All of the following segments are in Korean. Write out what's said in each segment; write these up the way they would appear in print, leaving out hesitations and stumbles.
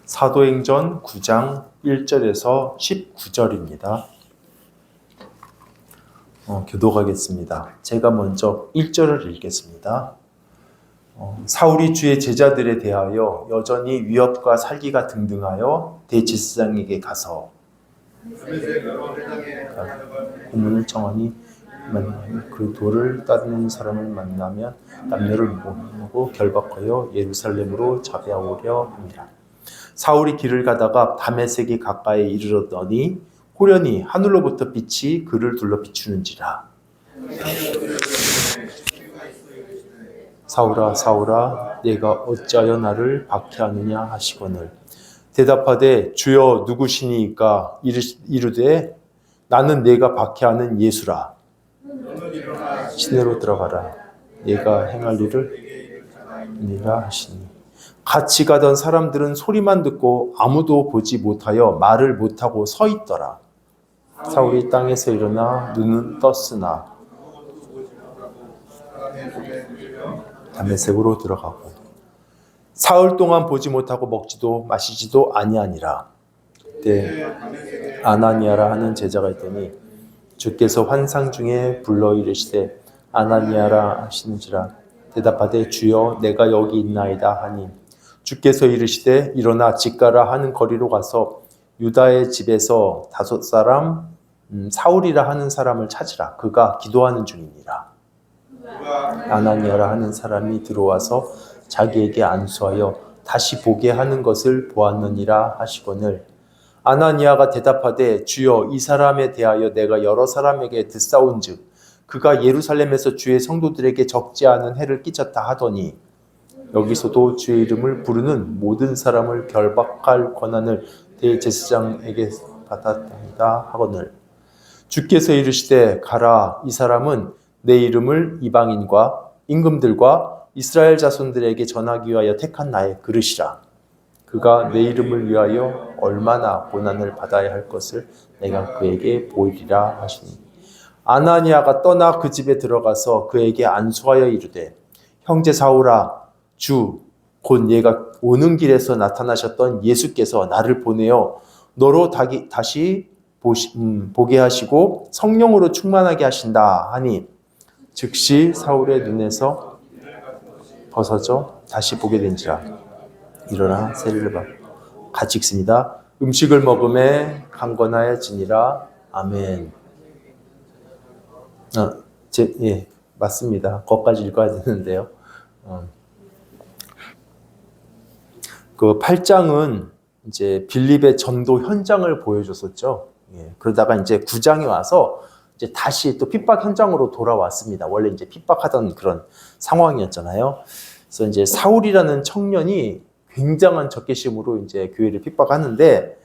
사도행전 9장 1절에서 19절입니다. 교독하겠습니다. 제가 먼저 1절을 읽겠습니다. 사울이 주의 제자들에 대하여 여전히 위협과 살기가 등등하여 대제사장에게 가서 고문을 청하니 그 돌을 따르는 사람을 만나면 남녀를 모으고 결박하여 예루살렘으로 잡아오려 합니다. 사울이 길을 가다가 다메섹에 가까이 이르렀더니 호련히 하늘로부터 빛이 그를 둘러 비추는지라. 사울아 사울아 내가 어찌하여 나를 박해하느냐 하시거늘 대답하되 주여 누구시니까 이르되 나는 내가 박해하는 예수라. 시내로 들어가라. 내가 행할 일을 하니라 하시니 같이 가던 사람들은 소리만 듣고 아무도 보지 못하여 말을 못하고 서 있더라. 사울이 땅에서 일어나 눈은 떴으나 다메섹으로 들어가고 사흘 동안 보지 못하고 먹지도 마시지도 아니하니라. 그때 아나니아라 하는 제자가 있더니 주께서 환상 중에 불러 이르시되 아나니아라 하시는지라. 대답하되 주여 내가 여기 있나이다 하니 주께서 이르시되 일어나 집가라 하는 거리로 가서 유다의 집에서 5 사람 사울이라 하는 사람을 찾으라. 그가 기도하는 중이니라. 아나니아라 하는 사람이 들어와서 자기에게 안수하여 다시 보게 하는 것을 보았느니라 하시거늘 아나니아가 대답하되 주여 이 사람에 대하여 내가 여러 사람에게 듣사온즉 그가 예루살렘에서 주의 성도들에게 적지 않은 해를 끼쳤다 하더니 여기서도 주의 이름을 부르는 모든 사람을 결박할 권한을 대제사장에게 받았다 하거늘 주께서 이르시되 가라. 이 사람은 내 이름을 이방인과 임금들과 이스라엘 자손들에게 전하기 위하여 택한 나의 그릇이라. 그가 내 이름을 위하여 얼마나 고난을 받아야 할 것을 내가 그에게 보이리라 하시니 아나니아가 떠나 그 집에 들어가서 그에게 안수하여 이르되 형제 사울아 주 곧 얘가 오는 길에서 나타나셨던 예수께서 나를 보내어 너로 다시 보게 하시고 성령으로 충만하게 하신다 하니 즉시 사울의 눈에서 벗어져 다시 보게 된지라. 일어나 세례를 받고 같이 읽습니다. 음식을 먹음에 강건하여지니라. 아멘. 예, 맞습니다. 거기까지 읽어야 되는데요. 그 8장은 이제 빌립의 전도 현장을 보여줬었죠. 예, 그러다가 이제 9장에 와서 이제 다시 또 핍박 현장으로 돌아왔습니다. 원래 이제 핍박하던 그런 상황이었잖아요. 그래서 이제 사울이라는 청년이 굉장한 적개심으로 이제 교회를 핍박하는데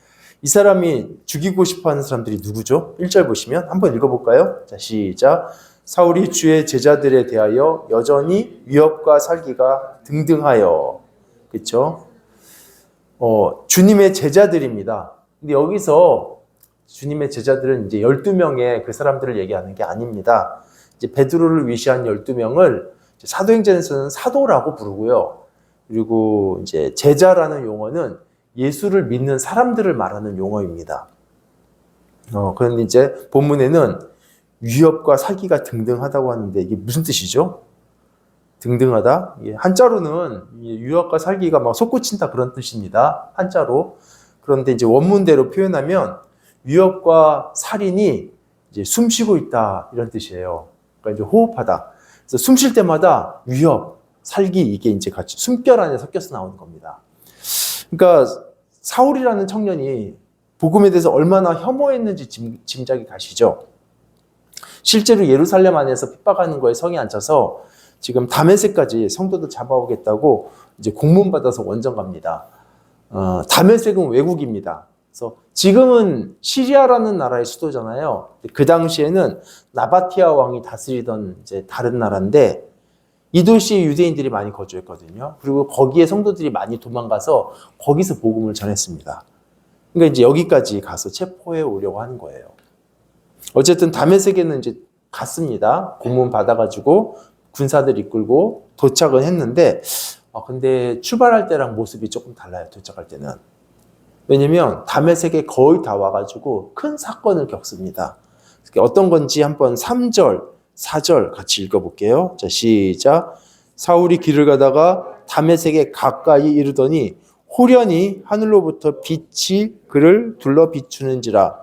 이 사람이 죽이고 싶어 하는 사람들이 누구죠? 1절 보시면 한번 읽어볼까요? 자, 시작. 사울이 주의 제자들에 대하여 여전히 위협과 살기가 등등하여. 그렇죠? 주님의 제자들입니다. 근데 여기서 주님의 제자들은 이제 12명의 그 사람들을 얘기하는 게 아닙니다. 이제 베드로를 위시한 12명을 사도행전에서는 사도라고 부르고요. 그리고 이제 제자라는 용어는 예수를 믿는 사람들을 말하는 용어입니다. 그런데 이제 본문에는 위협과 사기가 등등하다고 하는데 이게 무슨 뜻이죠? 등등하다. 한자로는 위협과 살기가 막 솟구친다 그런 뜻입니다. 한자로. 그런데 이제 원문대로 표현하면 위협과 살인이 이제 숨쉬고 있다 이런 뜻이에요. 그러니까 이제 호흡하다. 그래서 숨 쉴 때마다 위협, 살기 이게 이제 같이 숨결 안에 섞여서 나오는 겁니다. 그러니까 사울이라는 청년이 복음에 대해서 얼마나 혐오했는지 짐작이 가시죠. 실제로 예루살렘 안에서 핍박하는 거에 성이 안 차서 지금 다메섹까지 성도들 잡아오겠다고 이제 공문 받아서 원정 갑니다. 다메섹은 외국입니다. 그래서 지금은 시리아라는 나라의 수도잖아요. 그 당시에는 나바티아 왕이 다스리던 이제 다른 나라인데 이 도시에 유대인들이 많이 거주했거든요. 그리고 거기에 성도들이 많이 도망가서 거기서 복음을 전했습니다. 그러니까 이제 여기까지 가서 체포해 오려고 하는 거예요. 어쨌든 다메섹에는 이제 갔습니다. 공문 받아가지고 군사들 이끌고 도착은 했는데 근데 출발할 때랑 모습이 조금 달라요. 도착할 때는. 왜냐면 다메섹에 거의 다 와가지고 큰 사건을 겪습니다. 어떤 건지 한번 3절, 4절 같이 읽어볼게요. 자, 시작. 사울이 길을 가다가 다메섹에 가까이 이르더니 호련히 하늘로부터 빛이 그를 둘러 비추는지라.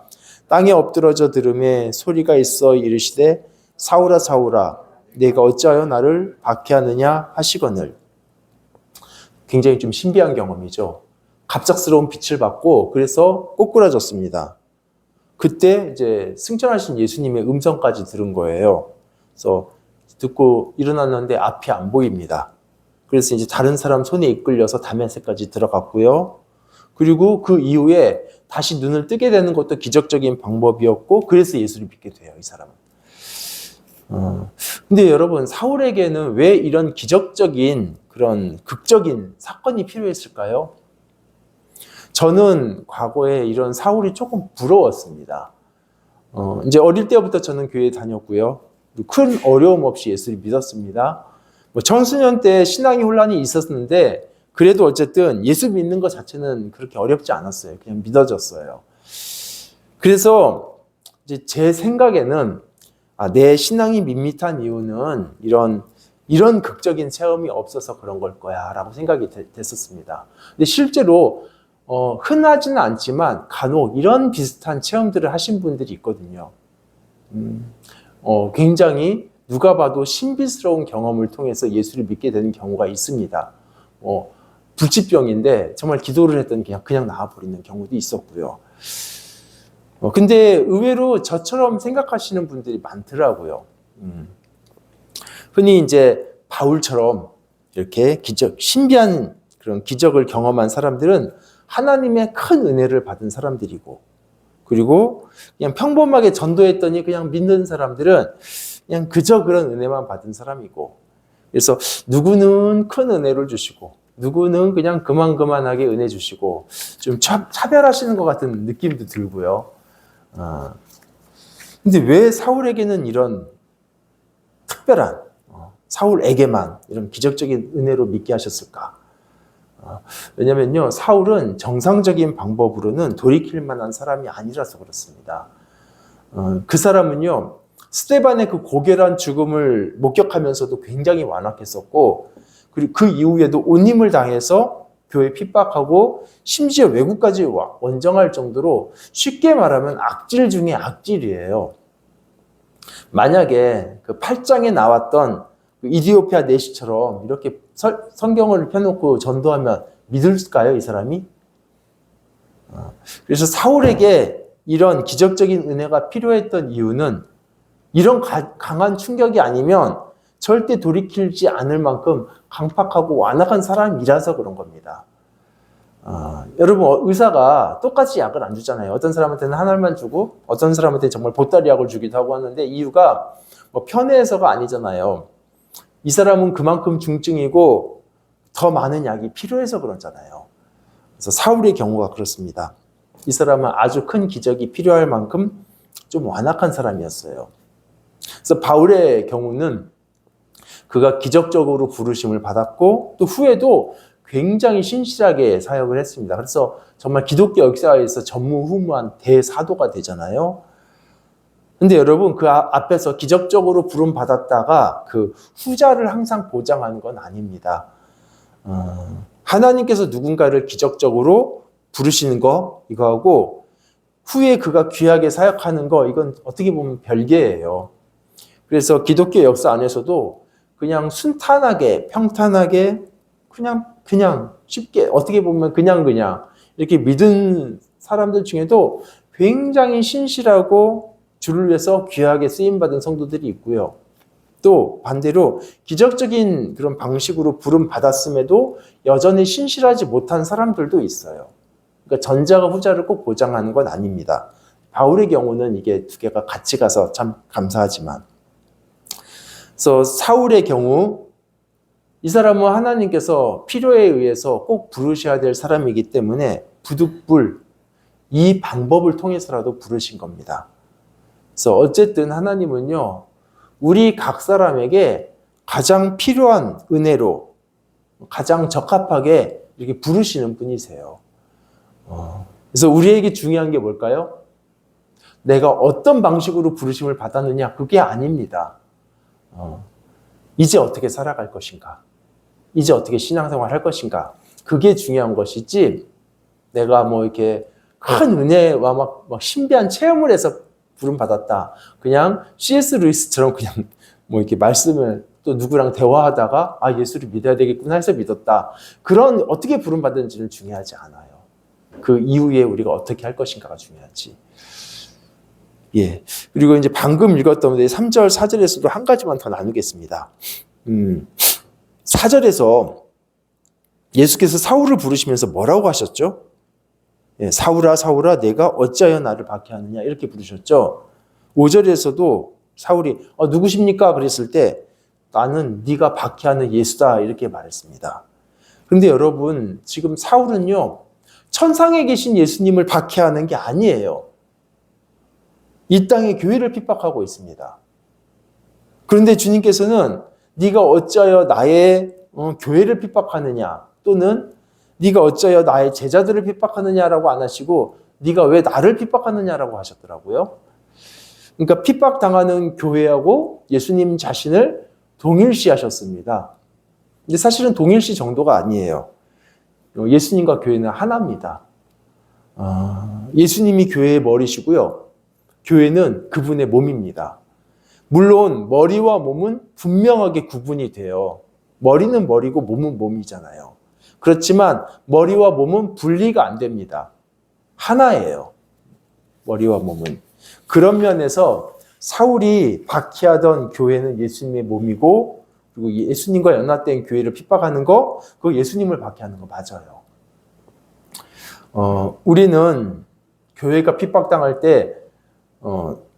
땅에 엎드러져 들음에 소리가 있어 이르시되 사울아 사울아 내가 어찌하여 나를 박해하느냐 하시거늘. 굉장히 좀 신비한 경험이죠. 갑작스러운 빛을 받고 그래서 꼬꾸라졌습니다. 그때 이제 승천하신 예수님의 음성까지 들은 거예요. 그래서 듣고 일어났는데 앞이 안 보입니다. 그래서 이제 다른 사람 손에 이끌려서 다메섹까지 들어갔고요. 그리고 그 이후에 다시 눈을 뜨게 되는 것도 기적적인 방법이었고 그래서 예수를 믿게 돼요, 이 사람은. 근데 여러분, 사울에게는 왜 이런 기적적인 그런 극적인 사건이 필요했을까요? 저는 과거에 이런 사울이 조금 부러웠습니다. 이제 어릴 때부터 저는 교회에 다녔고요. 큰 어려움 없이 예수를 믿었습니다. 청소년 때 신앙의 혼란이 있었는데 그래도 어쨌든 예수 믿는 것 자체는 그렇게 어렵지 않았어요. 그냥 믿어졌어요. 그래서 이제 제 생각에는 내 신앙이 밋밋한 이유는 이런 극적인 체험이 없어서 그런 걸 거야 라고 생각이 됐었습니다. 근데 실제로 흔하지는 않지만 간혹 이런 비슷한 체험들을 하신 분들이 있거든요. 굉장히 누가 봐도 신비스러운 경험을 통해서 예수를 믿게 되는 경우가 있습니다. 불치병인데 정말 기도를 했더니 그냥 나아버리는 경우도 있었고요. 근데 의외로 저처럼 생각하시는 분들이 많더라고요. 흔히 이제 바울처럼 이렇게 신비한 그런 기적을 경험한 사람들은 하나님의 큰 은혜를 받은 사람들이고, 그리고 그냥 평범하게 전도했더니 그냥 믿는 사람들은 그냥 그저 그런 은혜만 받은 사람이고, 그래서 누구는 큰 은혜를 주시고 누구는 그냥 그만하게 은혜 주시고 좀 차별하시는 것 같은 느낌도 들고요. 근데 왜 사울에게는 이런 특별한 사울에게만 이런 기적적인 은혜로 믿게 하셨을까? 왜냐면요, 사울은 정상적인 방법으로는 돌이킬 만한 사람이 아니라서 그렇습니다. 그 사람은요, 스데반의 그 고결한 죽음을 목격하면서도 굉장히 완악했었고, 그리고 그 이후에도 온님을 당해서 교회 핍박하고 심지어 외국까지 원정할 정도로 쉽게 말하면 악질 중에 악질이에요. 만약에 그 8장에 나왔던 이디오피아 내시처럼 이렇게 성경을 펴놓고 전도하면 믿을까요, 이 사람이? 그래서 사울에게 이런 기적적인 은혜가 필요했던 이유는 이런 강한 충격이 아니면 절대 돌이키지 않을 만큼 강팍하고 완악한 사람이라서 그런 겁니다. 여러분, 의사가 똑같이 약을 안 주잖아요. 어떤 사람한테는 한 알만 주고 어떤 사람한테 정말 보따리 약을 주기도 하고 하는데 이유가 편해서가 아니잖아요. 이 사람은 그만큼 중증이고 더 많은 약이 필요해서 그렇잖아요. 그래서 사울의 경우가 그렇습니다. 이 사람은 아주 큰 기적이 필요할 만큼 좀 완악한 사람이었어요. 그래서 바울의 경우는 그가 기적적으로 부르심을 받았고 또 후에도 굉장히 신실하게 사역을 했습니다. 그래서 정말 기독교 역사에서 전무후무한 대사도가 되잖아요. 근데 여러분, 그 앞에서 기적적으로 부름 받았다가 그 후자를 항상 보장하는 건 아닙니다. 하나님께서 누군가를 기적적으로 부르시는 거 이거하고 후에 그가 귀하게 사역하는 거 이건 어떻게 보면 별개예요. 그래서 기독교 역사 안에서도 그냥 순탄하게 평탄하게 그냥 쉽게 어떻게 보면 그냥 이렇게 믿은 사람들 중에도 굉장히 신실하고 주를 위해서 귀하게 쓰임받은 성도들이 있고요. 또 반대로 기적적인 그런 방식으로 부름 받았음에도 여전히 신실하지 못한 사람들도 있어요. 그러니까 전자가 후자를 꼭 보장하는 건 아닙니다. 바울의 경우는 이게 두 개가 같이 가서 참 감사하지만, 그래서 사울의 경우 이 사람은 하나님께서 필요에 의해서 꼭 부르셔야 될 사람이기 때문에 부득불 이 방법을 통해서라도 부르신 겁니다. 그래서 어쨌든 하나님은요, 우리 각 사람에게 가장 필요한 은혜로 가장 적합하게 이렇게 부르시는 분이세요. 그래서 우리에게 중요한 게 뭘까요? 내가 어떤 방식으로 부르심을 받았느냐, 그게 아닙니다. 이제 어떻게 살아갈 것인가? 이제 어떻게 신앙생활 할 것인가? 그게 중요한 것이지, 내가 뭐 이렇게 큰 은혜와 막 신비한 체험을 해서 부름 받았다. 그냥 C.S. 루이스처럼 그냥 뭐 이렇게 말씀을 또 누구랑 대화하다가 예수를 믿어야 되겠구나 해서 믿었다. 그런 어떻게 부름 받은지는 중요하지 않아요. 그 이후에 우리가 어떻게 할 것인가가 중요하지. 예. 그리고 이제 방금 읽었던 3절, 4절에서도 한 가지만 더 나누겠습니다. 4절에서 예수께서 사울을 부르시면서 뭐라고 하셨죠? 예, 사울아, 사울아, 내가 어찌하여 나를 박해하느냐 이렇게 부르셨죠. 5절에서도 사울이 누구십니까? 그랬을 때 나는 네가 박해하는 예수다 이렇게 말했습니다. 그런데 여러분, 지금 사울은요, 천상에 계신 예수님을 박해하는 게 아니에요. 이 땅에 교회를 핍박하고 있습니다. 그런데 주님께서는 네가 어찌하여 나의 교회를 핍박하느냐, 또는 네가 어찌하여 나의 제자들을 핍박하느냐라고 안 하시고 네가 왜 나를 핍박하느냐라고 하셨더라고요. 그러니까 핍박당하는 교회하고 예수님 자신을 동일시하셨습니다. 근데 사실은 동일시 정도가 아니에요. 예수님과 교회는 하나입니다. 예수님이 교회의 머리시고요. 교회는 그분의 몸입니다. 물론 머리와 몸은 분명하게 구분이 돼요. 머리는 머리고 몸은 몸이잖아요. 그렇지만 머리와 몸은 분리가 안 됩니다. 하나예요. 머리와 몸은. 그런 면에서 사울이 박해하던 교회는 예수님의 몸이고, 그리고 예수님과 연합된 교회를 핍박하는 거, 그거 예수님을 박해하는 거 맞아요. 우리는 교회가 핍박당할 때,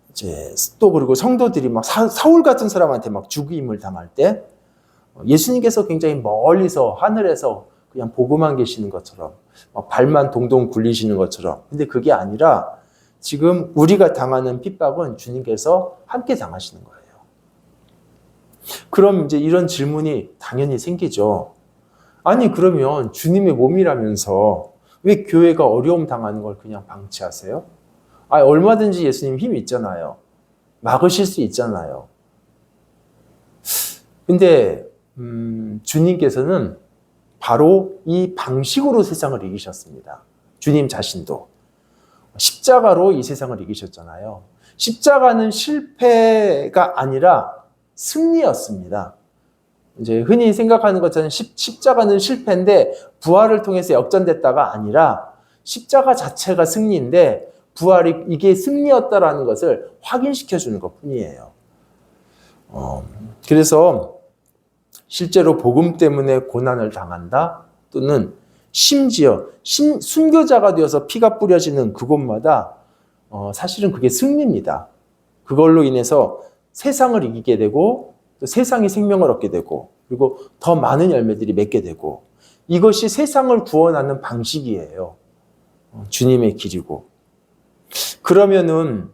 이제 또 그리고 성도들이 막 사울 같은 사람한테 막 죽임을 당할 때, 예수님께서 굉장히 멀리서 하늘에서 그냥 보고만 계시는 것처럼, 발만 동동 굴리시는 것처럼. 근데 그게 아니라 지금 우리가 당하는 핍박은 주님께서 함께 당하시는 거예요. 그럼 이제 이런 질문이 당연히 생기죠. 아니, 그러면 주님의 몸이라면서 왜 교회가 어려움 당하는 걸 그냥 방치하세요? 얼마든지 예수님 힘 있잖아요. 막으실 수 있잖아요. 근데 주님께서는 바로 이 방식으로 세상을 이기셨습니다. 주님 자신도. 십자가로 이 세상을 이기셨잖아요. 십자가는 실패가 아니라 승리였습니다. 이제 흔히 생각하는 것처럼 십자가는 실패인데 부활을 통해서 역전됐다가 아니라 십자가 자체가 승리인데 부활이 이게 승리였다라는 것을 확인시켜 주는 것뿐이에요. 그래서 실제로 복음 때문에 고난을 당한다, 또는 심지어 순교자가 되어서 피가 뿌려지는 그곳마다 사실은 그게 승리입니다. 그걸로 인해서 세상을 이기게 되고, 또 세상이 생명을 얻게 되고, 그리고 더 많은 열매들이 맺게 되고, 이것이 세상을 구원하는 방식이에요. 주님의 길이고. 그러면은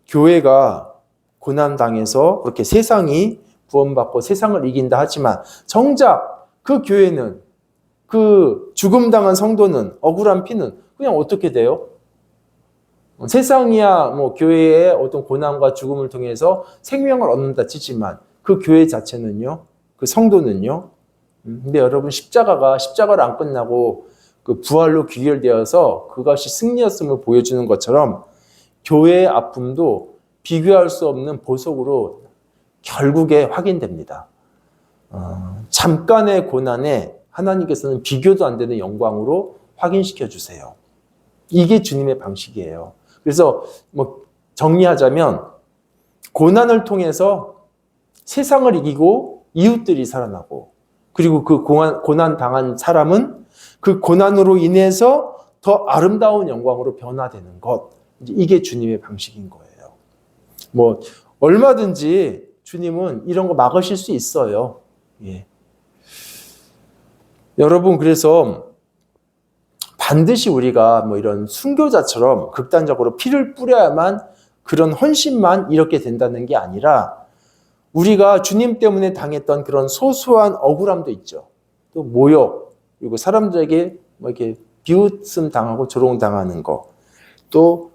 교회가 고난당해서 그렇게 세상이 구원받고 세상을 이긴다 하지만 정작 그 교회는, 그 죽음당한 성도는, 억울한 피는 그냥 어떻게 돼요? 세상이야 뭐 교회의 어떤 고난과 죽음을 통해서 생명을 얻는다 치지만 그 교회 자체는요, 그 성도는요. 근데 여러분, 십자가를 안 끝나고 그 부활로 귀결되어서 그것이 승리였음을 보여주는 것처럼 교회의 아픔도 비교할 수 없는 보석으로 결국에 확인됩니다. 잠깐의 고난에 하나님께서는 비교도 안 되는 영광으로 확인시켜 주세요. 이게 주님의 방식이에요. 그래서 뭐 정리하자면, 고난을 통해서 세상을 이기고 이웃들이 살아나고, 그리고 그 고난 당한 사람은 그 고난으로 인해서 더 아름다운 영광으로 변화되는 것, 이게 주님의 방식인 거예요. 뭐 얼마든지 주님은 이런 거 막으실 수 있어요. 예. 여러분, 그래서 반드시 우리가 뭐 이런 순교자처럼 극단적으로 피를 뿌려야만, 그런 헌신만 이렇게 된다는 게 아니라, 우리가 주님 때문에 당했던 그런 소소한 억울함도 있죠. 또 모욕, 그리고 사람들에게 뭐 이렇게 비웃음 당하고 조롱당하는 거, 또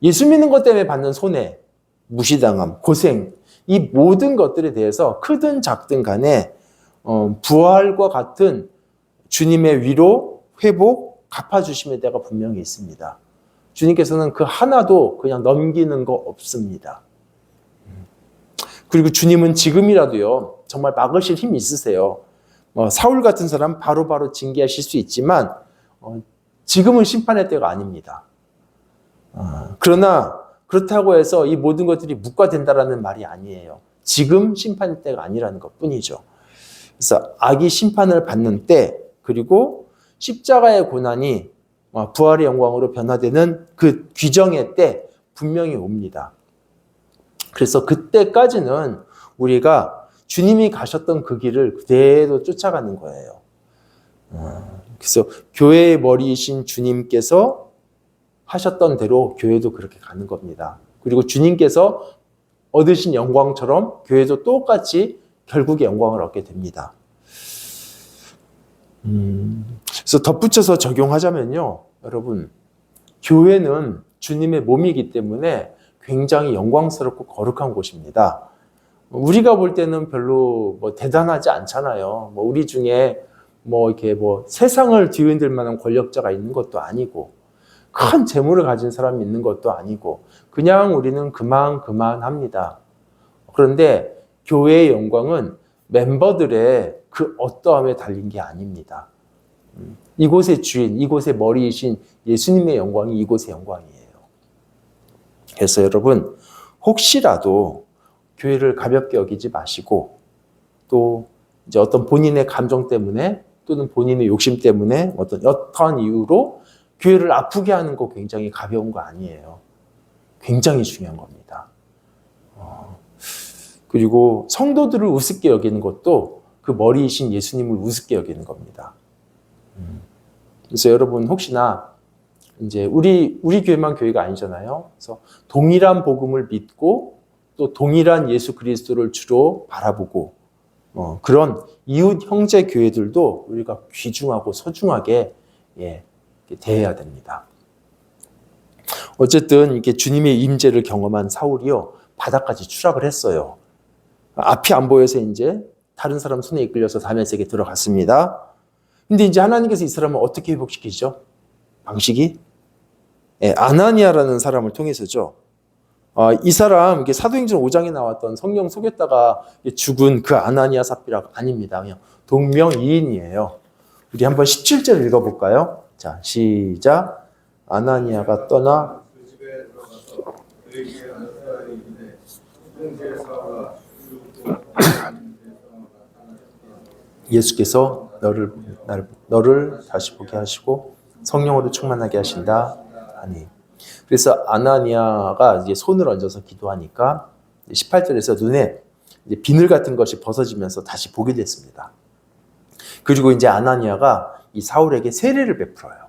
예수 믿는 것 때문에 받는 손해, 무시당함, 고생, 이 모든 것들에 대해서 크든 작든 간에 부활과 같은 주님의 위로, 회복, 갚아주심의 때가 분명히 있습니다. 주님께서는 그 하나도 그냥 넘기는 거 없습니다. 그리고 주님은 지금이라도요, 정말 막으실 힘이 있으세요. 사울 같은 사람 바로바로 징계하실 수 있지만 지금은 심판의 때가 아닙니다. 그러나 그렇다고 해서 이 모든 것들이 묵과된다라는 말이 아니에요. 지금 심판의 때가 아니라는 것뿐이죠. 그래서 악이 심판을 받는 때, 그리고 십자가의 고난이 부활의 영광으로 변화되는 그 귀정의 때 분명히 옵니다. 그래서 그때까지는 우리가 주님이 가셨던 그 길을 그대로 쫓아가는 거예요. 그래서 교회의 머리이신 주님께서 하셨던 대로 교회도 그렇게 가는 겁니다. 그리고 주님께서 얻으신 영광처럼 교회도 똑같이 결국에 영광을 얻게 됩니다. 그래서 덧붙여서 적용하자면요, 여러분, 교회는 주님의 몸이기 때문에 굉장히 영광스럽고 거룩한 곳입니다. 우리가 볼 때는 별로 대단하지 않잖아요. 우리 중에 이렇게 세상을 뒤흔들 만한 권력자가 있는 것도 아니고, 큰 재물을 가진 사람이 있는 것도 아니고, 그냥 우리는 그만합니다. 그런데 교회의 영광은 멤버들의 그 어떠함에 달린 게 아닙니다. 이곳의 주인, 이곳의 머리이신 예수님의 영광이 이곳의 영광이에요. 그래서 여러분, 혹시라도 교회를 가볍게 여기지 마시고, 또 이제 어떤 본인의 감정 때문에 또는 본인의 욕심 때문에 어떤 여타한 이유로 교회를 아프게 하는 거 굉장히 가벼운 거 아니에요. 굉장히 중요한 겁니다. 그리고 성도들을 우습게 여기는 것도 그 머리이신 예수님을 우습게 여기는 겁니다. 그래서 여러분, 혹시나 이제 우리 교회만 교회가 아니잖아요. 그래서 동일한 복음을 믿고 또 동일한 예수 그리스도를 주로 바라보고 그런 이웃 형제 교회들도 우리가 귀중하고 소중하게 대해야 됩니다. 어쨌든 이렇게 주님의 임재를 경험한 사울이요, 바다까지 추락을 했어요. 앞이 안 보여서 이제 다른 사람 손에 이끌려서 다메섹에 들어갔습니다. 근데 이제 하나님께서 이 사람을 어떻게 회복시키죠? 방식이 아나니아라는 사람을 통해서죠. 이 사람, 이게 사도행전 5장에 나왔던 성령 속였다가 죽은 그 아나니아 삽비라가 아닙니다. 그냥 동명이인이에요. 우리 한번 17절 읽어볼까요? 자, 시작. 아나니아가 떠나 예수께서 너를 다시 보게 하시고 성령으로 충만하게 하신다 하니. 그래서 아나니아가 이제 손을 얹어서 기도하니까 18절에서 눈에 이제 비늘 같은 것이 벗어지면서 다시 보게 됐습니다. 그리고 이제 아나니아가 이 사울에게 세례를 베풀어요.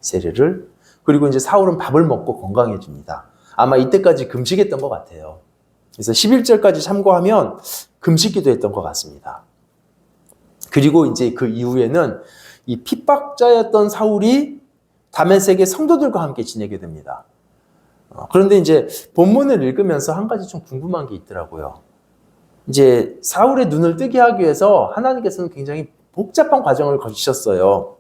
세례를. 그리고 이제 사울은 밥을 먹고 건강해집니다. 아마 이때까지 금식했던 것 같아요. 그래서 11절까지 참고하면 금식 기도했던 것 같습니다. 그리고 이제 그 이후에는 이 핍박자였던 사울이 다메섹의 성도들과 함께 지내게 됩니다. 그런데 이제 본문을 읽으면서 한 가지 좀 궁금한 게 있더라고요. 이제 사울의 눈을 뜨게 하기 위해서 하나님께서는 굉장히 복잡한 과정을 거치셨어요.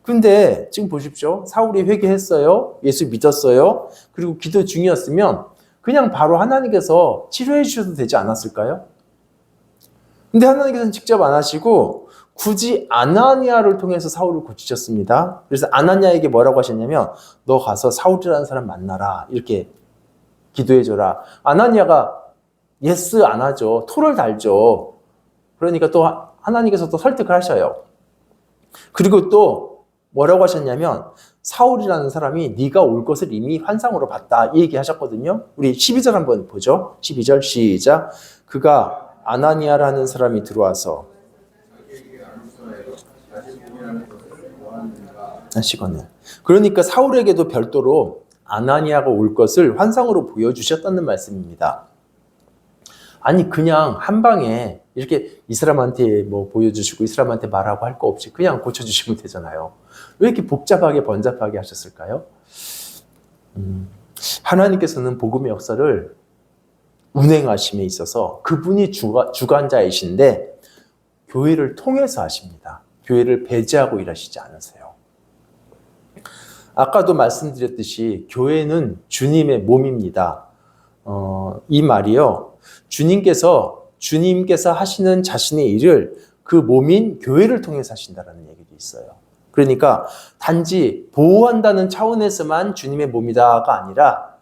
근데 지금 보십시오. 사울이 회개했어요. 예수 믿었어요. 그리고 기도 중이었으면 그냥 바로 하나님께서 치료해 주셔도 되지 않았을까요? 근데 하나님께서는 직접 안 하시고 굳이 아나니아를 통해서 사울을 고치셨습니다. 그래서 아나니아에게 뭐라고 하셨냐면 너 가서 사울이라는 사람 만나라. 이렇게 기도해줘라. 아나니아가 예스 안 하죠. 토를 달죠. 그러니까 또 하나님께서 또 설득을 하셔요. 그리고 또 뭐라고 하셨냐면 사울이라는 사람이 네가 올 것을 이미 환상으로 봤다. 이 얘기 하셨거든요. 우리 12절 한번 보죠. 12절 시작. 그가 아나니아라는 사람이 들어와서 하시거늘. 그러니까 사울에게도 별도로 아나니아가 올 것을 환상으로 보여주셨다는 말씀입니다. 아니 그냥 한 방에 이렇게 이 사람한테 뭐 보여주시고 이 사람한테 말하고 할 거 없이 그냥 고쳐주시면 되잖아요. 왜 이렇게 복잡하게 번잡하게 하셨을까요? 하나님께서는 복음의 역사를 운행하심에 있어서 그분이 주관자이신데 교회를 통해서 하십니다. 교회를 배제하고 일하시지 않으세요. 아까도 말씀드렸듯이 교회는 주님의 몸입니다. 이 말이요. 주님께서 하시는 자신의 일을 그 몸인 교회를 통해서 하신다는 얘기도 있어요. 그러니까 단지 보호한다는 차원에서만 주님의 몸이다가 아니라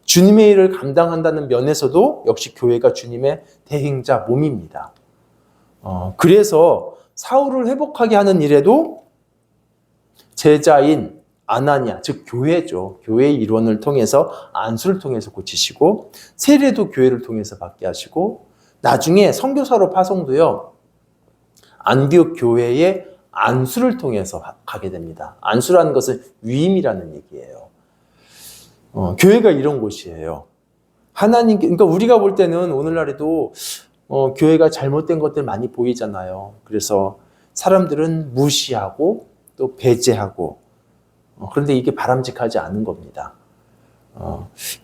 주님의 일을 감당한다는 면에서도 역시 교회가 주님의 대행자 몸입니다. 그래서 사울을 회복하게 하는 일에도 제자인 아나니아, 즉 교회죠. 교회의 일원을 통해서 안수를 통해서 고치시고 세례도 교회를 통해서 받게 하시고 나중에 선교사로 파송도요. 안디옥 교회의 안수를 통해서 가게 됩니다. 안수라는 것은 위임이라는 얘기예요. 교회가 이런 곳이에요. 그러니까 우리가 볼 때는 오늘날에도 교회가 잘못된 것들 많이 보이잖아요. 그래서 사람들은 무시하고 또 배제하고 그런데 이게 바람직하지 않은 겁니다.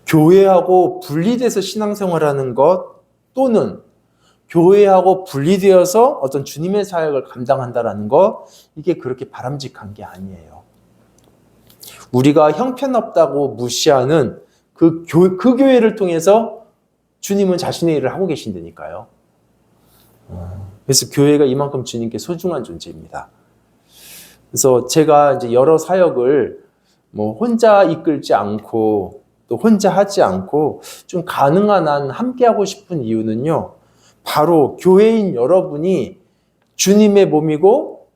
교회하고 분리돼서 신앙생활하는 것 또는 교회하고 분리되어서 어떤 주님의 사역을 감당한다는 것 이게 그렇게 바람직한 게 아니에요. 우리가 형편없다고 무시하는 그 교회를 통해서 주님은 자신의 일을 하고 계신다니까요. 그래서 교회가 이만큼 주님께 소중한 존재입니다. 그래서 제가 이제 여러 사역을 뭐 혼자 이끌지 않고 또 혼자 하지 않고 좀 가능한 한 함께 하고 싶은 이유는요. 바로 교회인 여러분이 주님의 몸이고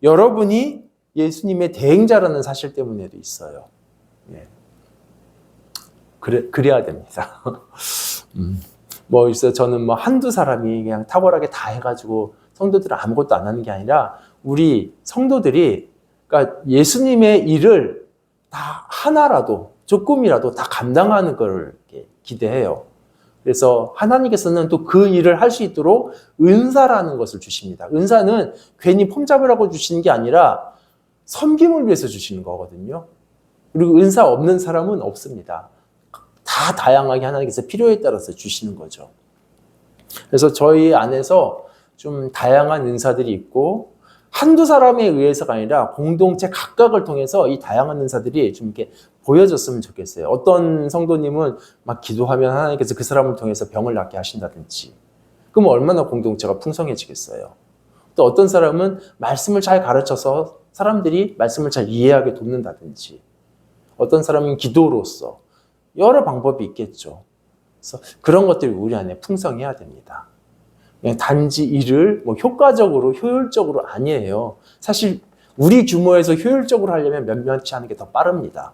여러분이 예수님의 대행자라는 사실 때문에도 있어요. 예. 그래야 됩니다. 그래서 저는 한두 사람이 그냥 탁월하게 다 해가지고 성도들은 아무것도 안 하는 게 아니라 우리 성도들이 그러니까 예수님의 일을 다 하나라도 조금이라도 다 감당하는 걸 기대해요. 그래서 하나님께서는 또 그 일을 할 수 있도록 은사라는 것을 주십니다. 은사는 괜히 폼 잡으라고 주시는 게 아니라 섬김을 위해서 주시는 거거든요. 그리고 은사 없는 사람은 없습니다. 다 다양하게 하나님께서 필요에 따라서 주시는 거죠. 그래서 저희 안에서 좀 다양한 은사들이 있고 한두 사람에 의해서가 아니라 공동체 각각을 통해서 이 다양한 은사들이 좀 이렇게 보여졌으면 좋겠어요. 어떤 성도님은 막 기도하면 하나님께서 그 사람을 통해서 병을 낫게 하신다든지 그럼 얼마나 공동체가 풍성해지겠어요. 또 어떤 사람은 말씀을 잘 가르쳐서 사람들이 말씀을 잘 이해하게 돕는다든지 어떤 사람은 기도로서 여러 방법이 있겠죠. 그래서 그런 것들이 우리 안에 풍성해야 됩니다. 그냥 단지 일을 효과적으로 효율적으로 아니에요. 사실 우리 규모에서 효율적으로 하려면 몇몇이 하는 게 더 빠릅니다.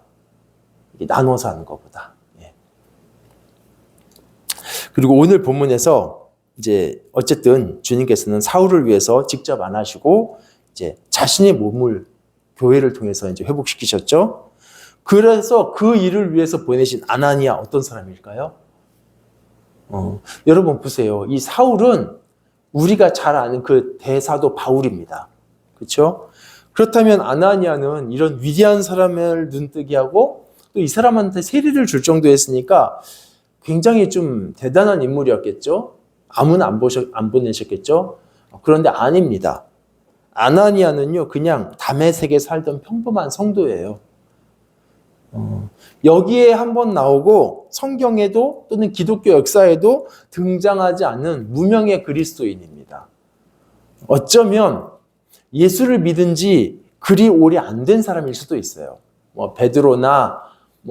이게 나눠서 하는 것보다. 예. 그리고 오늘 본문에서 이제 어쨌든 주님께서는 사울을 위해서 직접 안 하시고 이제 자신의 몸을 교회를 통해서 이제 회복시키셨죠. 그래서 그 일을 위해서 보내신 아나니아 어떤 사람일까요? 여러분 보세요. 이 사울은 우리가 잘 아는 그 대사도 바울입니다. 그렇죠? 그렇다면 아나니아는 이런 위대한 사람을 눈뜨게 하고 또 이 사람한테 세례를 줄 정도였으니까 굉장히 좀 대단한 인물이었겠죠? 아무나 안 보내셨겠죠? 그런데 아닙니다. 아나니아는요, 그냥 다메섹에 살던 평범한 성도예요. 여기에 한번 나오고 성경에도 또는 기독교 역사에도 등장하지 않는 무명의 그리스도인입니다. 어쩌면 예수를 믿은 지 그리 오래 안 된 사람일 수도 있어요. 베드로나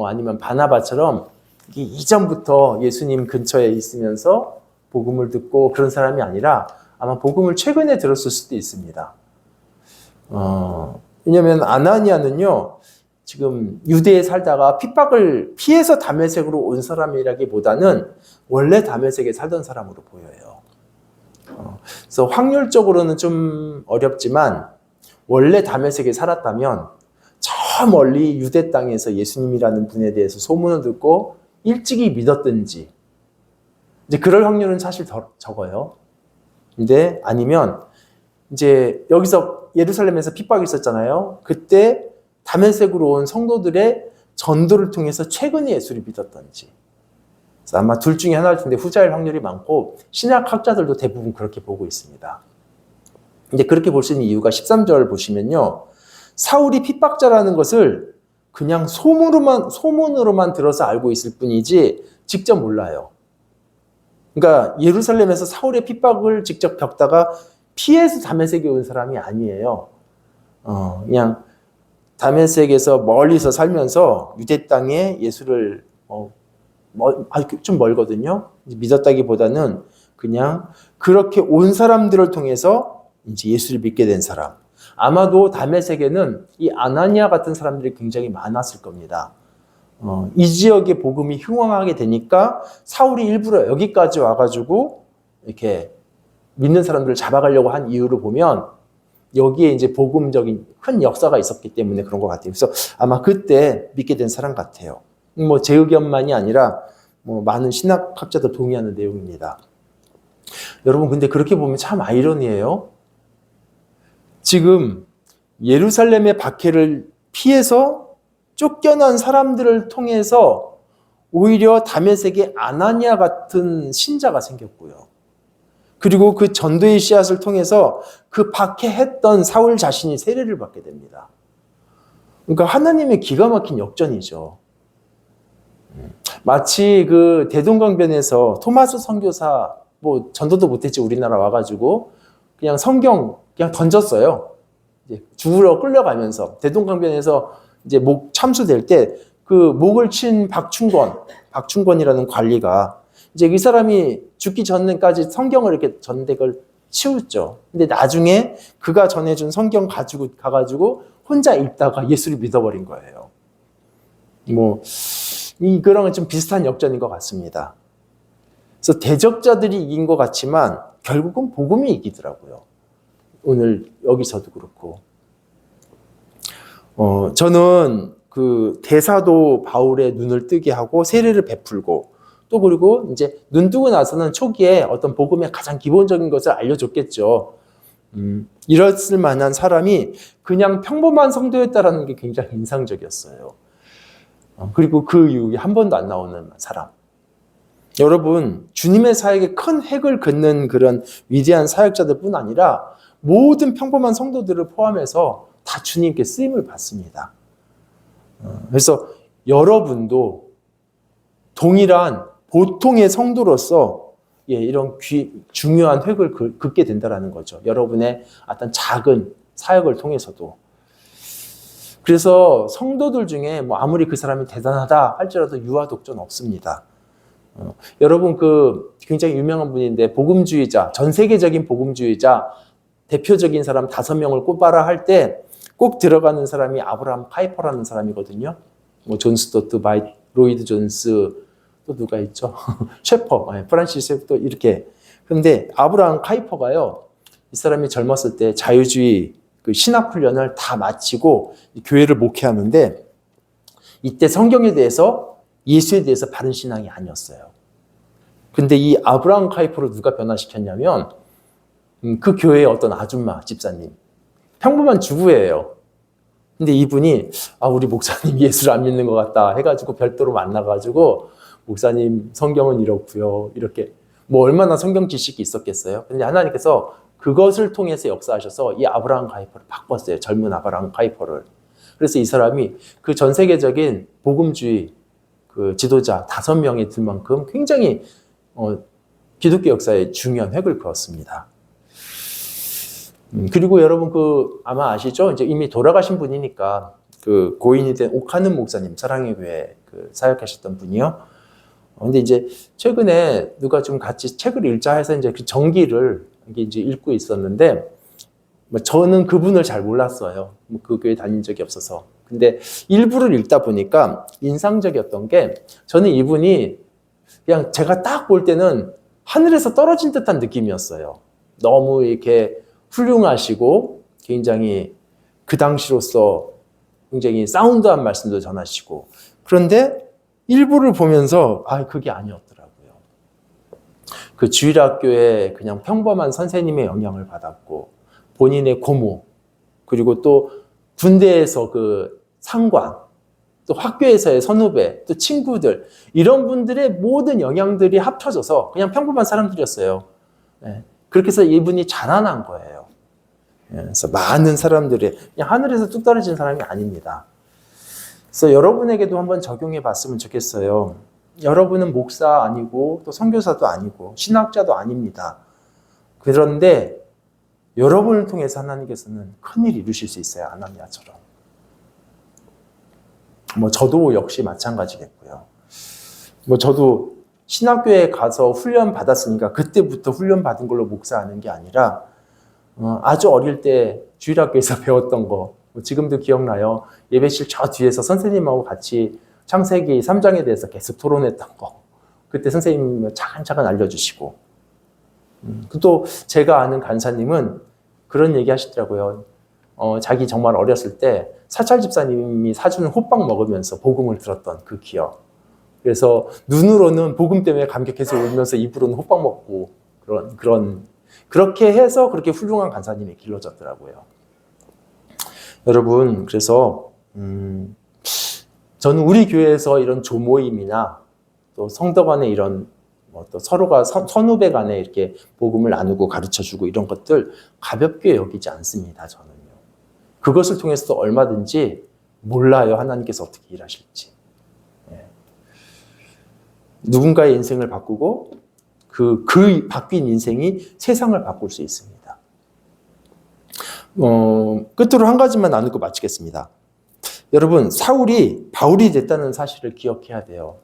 아니면 바나바처럼 이전부터 예수님 근처에 있으면서 복음을 듣고 그런 사람이 아니라 아마 복음을 최근에 들었을 수도 있습니다. 왜냐하면 아나니아는요, 지금 유대에 살다가 핍박을 피해서 다메섹으로 온 사람이라기보다는 원래 다메섹에 살던 사람으로 보여요. 그래서 확률적으로는 좀 어렵지만 원래 다메섹에 살았다면 저 멀리 유대 땅에서 예수님이라는 분에 대해서 소문을 듣고 일찍이 믿었든지 이제 그럴 확률은 사실 더 적어요. 근데 아니면 이제 여기서 예루살렘에서 핍박이 있었잖아요. 그때 다메섹으로 온 성도들의 전도를 통해서 최근에 예수를 믿었던지. 그래서 아마 둘 중에 하나일 텐데 후자일 확률이 많고 신약학자들도 대부분 그렇게 보고 있습니다. 이제 그렇게 볼 수 있는 이유가 13절 보시면요. 사울이 핍박자라는 것을 그냥 소문으로만 들어서 알고 있을 뿐이지 직접 몰라요. 그러니까 예루살렘에서 사울의 핍박을 직접 겪다가 피해서 다메섹에 온 사람이 아니에요. 그냥 다메섹에서 멀리서 살면서 유대 땅에 예수를 좀 멀거든요. 믿었다기보다는 그냥 그렇게 온 사람들을 통해서 이제 예수를 믿게 된 사람. 아마도 다메섹에는 이 아나니아 같은 사람들이 굉장히 많았을 겁니다. 이 지역의 복음이 흉왕하게 되니까 사울이 일부러 여기까지 와가지고 이렇게 믿는 사람들을 잡아가려고 한 이유를 보면 여기에 이제 복음적인 큰 역사가 있었기 때문에 그런 것 같아요. 그래서 아마 그때 믿게 된 사람 같아요. 뭐 제 의견만이 아니라 뭐 많은 신학학자도 동의하는 내용입니다. 여러분 근데 그렇게 보면 참 아이러니해요. 지금 예루살렘의 박해를 피해서 쫓겨난 사람들을 통해서 오히려 다메섹에 아나니아 같은 신자가 생겼고요. 그리고 그 전도의 씨앗을 통해서 그 박해했던 사울 자신이 세례를 받게 됩니다. 그러니까 하나님의 기가 막힌 역전이죠. 마치 그 대동강변에서 토마스 선교사 뭐 전도도 못했지 우리나라 와가지고 그냥 성경 그냥 던졌어요. 이제 죽으러 끌려가면서 대동강변에서 이제 목 참수될 때 그 목을 친 박충권이라는 관리가 이제 이 사람이 죽기 전까지 성경을 이렇게 전덱을 치웠죠. 근데 나중에 그가 전해준 성경 가지고 가가지고 혼자 읽다가 예수를 믿어버린 거예요. 뭐 그런 좀 비슷한 역전인 것 같습니다. 그래서 대적자들이 이긴 것 같지만 결국은 복음이 이기더라고요. 오늘 여기서도 그렇고. 저는 그 대사도 바울의 눈을 뜨게 하고 세례를 베풀고 또 그리고 이제 눈 뜨고 나서는 초기에 어떤 복음의 가장 기본적인 것을 알려줬겠죠. 이랬을 만한 사람이 그냥 평범한 성도였다라는 게 굉장히 인상적이었어요. 그리고 그 이후에 한 번도 안 나오는 사람. 여러분, 주님의 사역에 큰 획을 긋는 그런 위대한 사역자들 뿐 아니라 모든 평범한 성도들을 포함해서 다 주님께 쓰임을 받습니다. 그래서 여러분도 동일한 보통의 성도로서 이런 중요한 획을 긋게 된다는 거죠. 여러분의 어떤 작은 사역을 통해서도. 그래서 성도들 중에 뭐 아무리 그 사람이 대단하다 할지라도 유아 독전 없습니다. 여러분 그 굉장히 유명한 분인데 복음주의자, 전 세계적인 복음주의자 대표적인 사람 5명을 꼽아라 할 때 꼭 들어가는 사람이 아브라함 파이퍼라는 사람이거든요. 뭐 존 스토트, 로이드 존스, 또 누가 있죠? 셰퍼, 프란시스 셰퍼 이렇게. 그런데 아브라함 카이퍼가요. 이 사람이 젊었을 때 자유주의 그 신학 훈련을 다 마치고 교회를 목회하는데 이때 성경에 대해서 예수에 대해서 바른 신앙이 아니었어요. 근데 이 아브라함 카이퍼를 누가 변화시켰냐면 그 교회의 어떤 아줌마 집사님. 평범한 주부예요. 근데 이분이 우리 목사님 예수를 안 믿는 것 같다 해가지고 별도로 만나가지고 목사님 성경은 이렇고요. 이렇게 뭐 얼마나 성경 지식이 있었겠어요. 근데 하나님께서 그것을 통해서 역사하셔서 이 아브라함 카이퍼를 바꿨어요. 젊은 아브라함 카이퍼를. 그래서 이 사람이 그 전 세계적인 복음주의 그 지도자 5명이 들 만큼 굉장히 기독교 역사에 중요한 획을 그었습니다. 그리고 여러분 아마 아시죠? 이제 이미 돌아가신 분이니까 그 고인이 된 오카는 목사님 사랑의 교회 그 사역하셨던 분이요. 근데 이제 최근에 누가 좀 같이 책을 읽자 해서 이제 그 정기를 이제 읽고 있었는데 저는 그분을 잘 몰랐어요. 그 교회 다닌 적이 없어서. 근데 일부를 읽다 보니까 인상적이었던 게 저는 이분이 그냥 제가 딱 볼 때는 하늘에서 떨어진 듯한 느낌이었어요. 너무 이렇게 훌륭하시고 굉장히 그 당시로서 굉장히 사운드한 말씀도 전하시고 그런데 일부를 보면서 그게 아니었더라고요. 그 주일학교에 그냥 평범한 선생님의 영향을 받았고, 본인의 고모, 그리고 또 군대에서 그 상관, 또 학교에서의 선후배, 또 친구들, 이런 분들의 모든 영향들이 합쳐져서 그냥 평범한 사람들이었어요. 예, 그렇게 해서 이분이 자라난 거예요. 예, 그래서 많은 사람들이 그냥 하늘에서 뚝 떨어진 사람이 아닙니다. 그래서 여러분에게도 한번 적용해 봤으면 좋겠어요. 여러분은 목사 아니고 또 선교사도 아니고 신학자도 아닙니다. 그런데 여러분을 통해서 하나님께서는 큰일 이루실 수 있어요. 아나니아처럼. 저도 역시 마찬가지겠고요. 저도 신학교에 가서 훈련 받았으니까 그때부터 훈련 받은 걸로 목사하는 게 아니라 아주 어릴 때 주일학교에서 배웠던 거 지금도 기억나요. 예배실 저 뒤에서 선생님하고 같이 창세기 3장에 대해서 계속 토론했던 거. 그때 선생님이 차근차근 알려주시고. 또 제가 아는 간사님은 그런 얘기 하시더라고요. 자기 정말 어렸을 때 사찰 집사님이 사주는 호빵 먹으면서 복음을 들었던 그 기억. 그래서 눈으로는 복음 때문에 감격해서 울면서 입으로는 호빵 먹고 그렇게 해서 그렇게 훌륭한 간사님이 길러졌더라고요. 여러분, 그래서 저는 우리 교회에서 이런 조모임이나 또 성도 간에 이런 또 서로가 선후배 간에 이렇게 복음을 나누고 가르쳐주고 이런 것들 가볍게 여기지 않습니다. 저는요. 그것을 통해서도 얼마든지 몰라요. 하나님께서 어떻게 일하실지. 예. 누군가의 인생을 바꾸고 그 바뀐 인생이 세상을 바꿀 수 있습니다. 끝으로 한 가지만 나누고 마치겠습니다. 여러분, 사울이 바울이 됐다는 사실을 기억해야 돼요.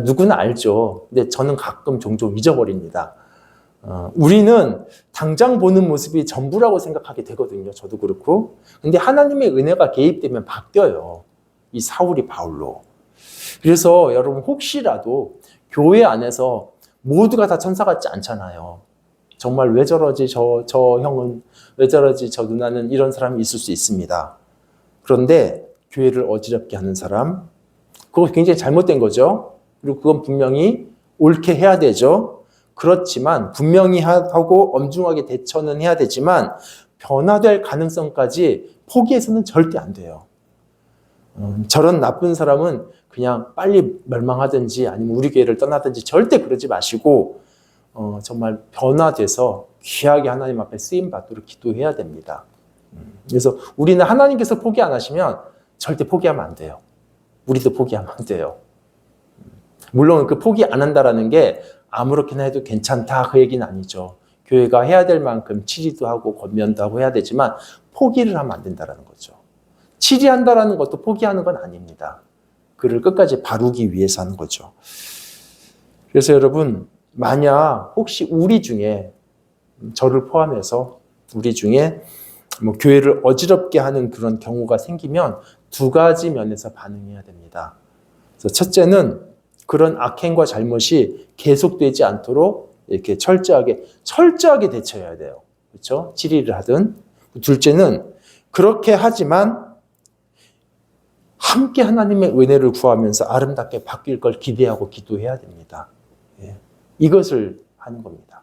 누구나 알죠. 근데 저는 가끔 종종 잊어버립니다. 우리는 당장 보는 모습이 전부라고 생각하게 되거든요. 저도 그렇고. 근데 하나님의 은혜가 개입되면 바뀌어요. 이 사울이 바울로. 그래서 여러분 혹시라도 교회 안에서 모두가 다 천사 같지 않잖아요. 정말 왜 저러지 저 형은 왜 저러지 저 누나는 이런 사람이 있을 수 있습니다. 그런데 교회를 어지럽게 하는 사람, 그거 굉장히 잘못된 거죠. 그리고 그건 분명히 옳게 해야 되죠. 그렇지만 분명히 하고 엄중하게 대처는 해야 되지만 변화될 가능성까지 포기해서는 절대 안 돼요. 저런 나쁜 사람은 그냥 빨리 멸망하든지 아니면 우리 교회를 떠나든지 절대 그러지 마시고 정말 변화돼서 귀하게 하나님 앞에 쓰임받도록 기도해야 됩니다. 그래서 우리는 하나님께서 포기 안 하시면 절대 포기하면 안 돼요. 우리도 포기하면 안 돼요. 물론 그 포기 안 한다라는 게 아무렇게나 해도 괜찮다 그 얘기는 아니죠. 교회가 해야 될 만큼 치리도 하고 권면도 하고 해야 되지만 포기를 하면 안 된다는 거죠. 치리한다라는 것도 포기하는 건 아닙니다. 그를 끝까지 바루기 위해서 하는 거죠. 그래서 여러분, 만약 혹시 우리 중에 저를 포함해서 우리 중에 교회를 어지럽게 하는 그런 경우가 생기면 두 가지 면에서 반응해야 됩니다. 그래서 첫째는 그런 악행과 잘못이 계속되지 않도록 이렇게 철저하게 대처해야 돼요. 그렇죠? 질의를 하든. 둘째는 그렇게 하지만 함께 하나님의 은혜를 구하면서 아름답게 바뀔 걸 기대하고 기도해야 됩니다. 예. 이것을 하는 겁니다.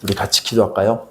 우리 같이 기도할까요?